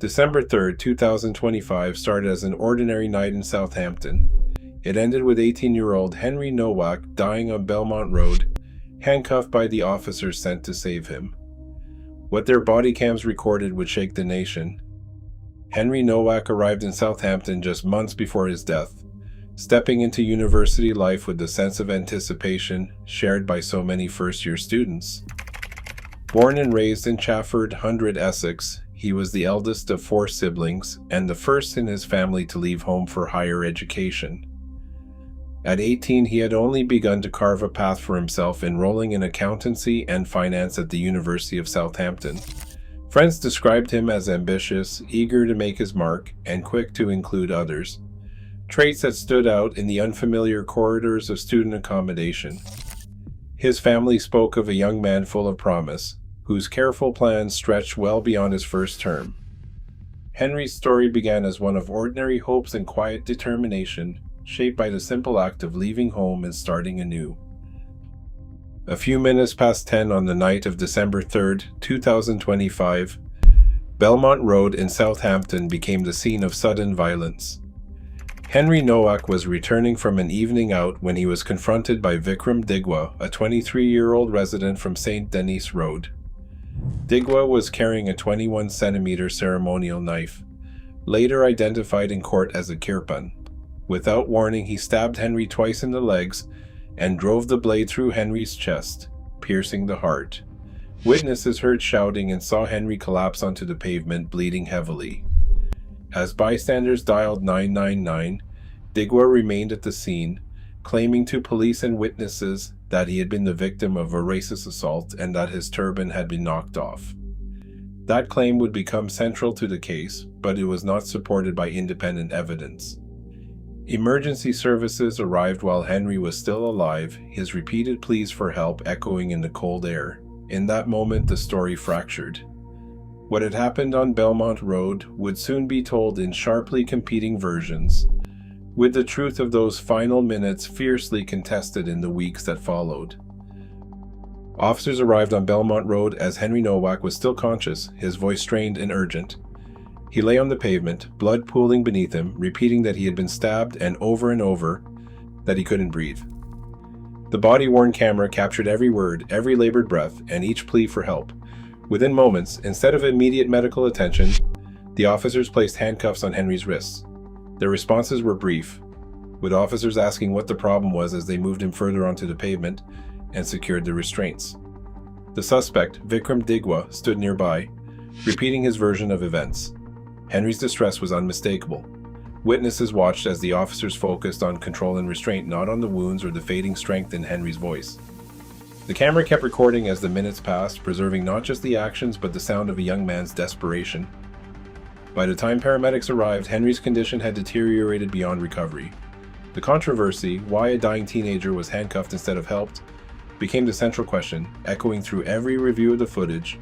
December 3rd, 2025 started as an ordinary night in Southampton. It ended with 18-year-old Henry Nowak dying on Belmont Road, handcuffed by the officers sent to save him. What their body cams recorded would shake the nation. Henry Nowak arrived in Southampton just months before his death, stepping into university life with the sense of anticipation shared by so many first-year students. Born and raised in Chafford Hundred, Essex, he was the eldest of 4 siblings and the first in his family to leave home for higher education. At 18, he had only begun to carve a path for himself, enrolling in accountancy and finance at the University of Southampton. Friends described him as ambitious, eager to make his mark, and quick to include others, traits that stood out in the unfamiliar corridors of student accommodation. His family spoke of a young man full of promise, whose careful plans stretched well beyond his first term. Henry's story began as one of ordinary hopes and quiet determination, shaped by the simple act of leaving home and starting anew. A few minutes past 10 on the night of December 3rd, 2025, Belmont Road in Southampton became the scene of sudden violence. Henry Nowak was returning from an evening out when he was confronted by Vikram Digwa, a 23-year-old resident from St. Denis Road. Digwa was carrying a 21-centimeter ceremonial knife, later identified in court as a kirpan. Without warning, he stabbed Henry twice in the legs and drove the blade through Henry's chest, piercing the heart. Witnesses heard shouting and saw Henry collapse onto the pavement, bleeding heavily. As bystanders dialed 999, Digwa remained at the scene, claiming to police and witnesses that he had been the victim of a racist assault and that his turban had been knocked off. That claim would become central to the case, but it was not supported by independent evidence. Emergency services arrived while Henry was still alive, his repeated pleas for help echoing in the cold air. In that moment, the story fractured. What had happened on Belmont Road would soon be told in sharply competing versions, with the truth of those final minutes fiercely contested in the weeks that followed. Officers arrived on Belmont Road as Henry Nowak was still conscious, his voice strained and urgent. He lay on the pavement, blood pooling beneath him, repeating that he had been stabbed and over that he couldn't breathe. The body-worn camera captured every word, every labored breath, and each plea for help. Within moments, instead of immediate medical attention, the officers placed handcuffs on Henry's wrists. Their responses were brief, with officers asking what the problem was as they moved him further onto the pavement and secured the restraints. The suspect, Vikram Digwa, stood nearby, repeating his version of events. Henry's distress was unmistakable. Witnesses watched as the officers focused on control and restraint, not on the wounds or the fading strength in Henry's voice. The camera kept recording as the minutes passed, preserving not just the actions but the sound of a young man's desperation. By the time paramedics arrived, Henry's condition had deteriorated beyond recovery. The controversy, why a dying teenager was handcuffed instead of helped, became the central question, echoing through every review of the footage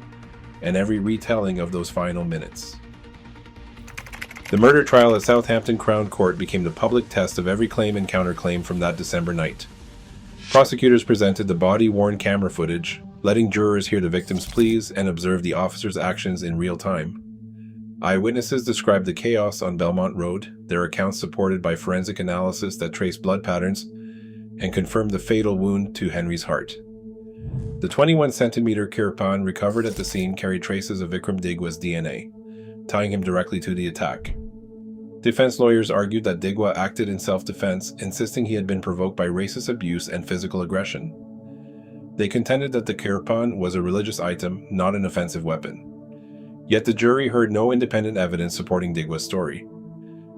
and every retelling of those final minutes. The murder trial at Southampton Crown Court became the public test of every claim and counterclaim from that December night. Prosecutors presented the body-worn camera footage, letting jurors hear the victim's pleas and observe the officers' actions in real time. Eyewitnesses described the chaos on Belmont Road, their accounts supported by forensic analysis that traced blood patterns and confirmed the fatal wound to Henry's heart. The 21-centimeter kirpan recovered at the scene carried traces of Vikram Digwa's DNA, tying him directly to the attack. Defense lawyers argued that Digwa acted in self-defense, insisting he had been provoked by racist abuse and physical aggression. They contended that the kirpan was a religious item, not an offensive weapon. Yet the jury heard no independent evidence supporting Digwa's story.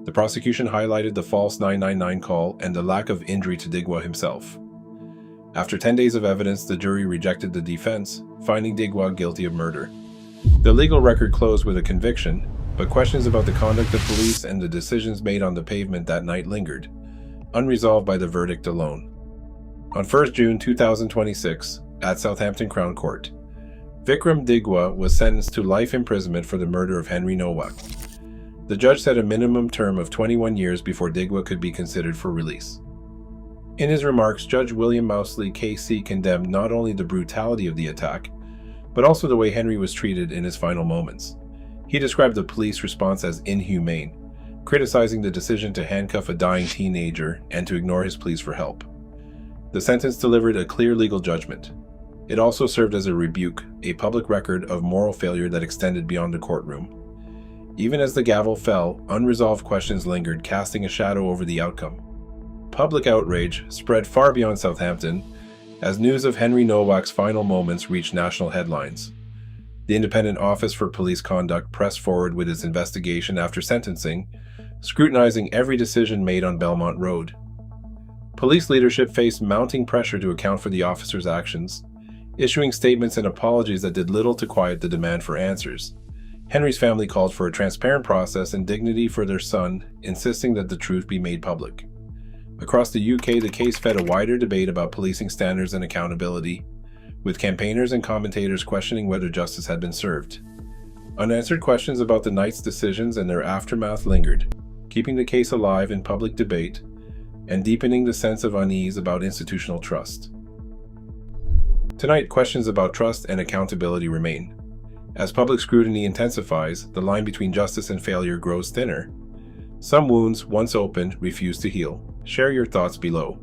The prosecution highlighted the false 999 call and the lack of injury to Digwa himself. After 10 days of evidence, the jury rejected the defense, finding Digwa guilty of murder. The legal record closed with a conviction, but questions about the conduct of police and the decisions made on the pavement that night lingered, unresolved by the verdict alone. On 1 June 2026, at Southampton Crown Court, Vikram Digwa was sentenced to life imprisonment for the murder of Henry Nowak. The judge set a minimum term of 21 years before Digwa could be considered for release. In his remarks, Judge William Mousley KC condemned not only the brutality of the attack, but also the way Henry was treated in his final moments. He described the police response as inhumane, criticizing the decision to handcuff a dying teenager and to ignore his pleas for help. The sentence delivered a clear legal judgment. It also served as a rebuke, a public record of moral failure that extended beyond the courtroom. Even as the gavel fell, unresolved questions lingered, casting a shadow over the outcome. Public outrage spread far beyond Southampton as news of Henry Nowak's final moments reached national headlines. The Independent Office for Police Conduct pressed forward with its investigation after sentencing, scrutinizing every decision made on Belmont Road. Police leadership faced mounting pressure to account for the officer's actions, issuing statements and apologies that did little to quiet the demand for answers. Henry's family called for a transparent process and dignity for their son, insisting that the truth be made public. Across the UK, the case fed a wider debate about policing standards and accountability, with campaigners and commentators questioning whether justice had been served. Unanswered questions about the night's decisions and their aftermath lingered, keeping the case alive in public debate and deepening the sense of unease about institutional trust. Tonight, questions about trust and accountability remain. As public scrutiny intensifies, the line between justice and failure grows thinner. Some wounds, once opened, refuse to heal. Share your thoughts below.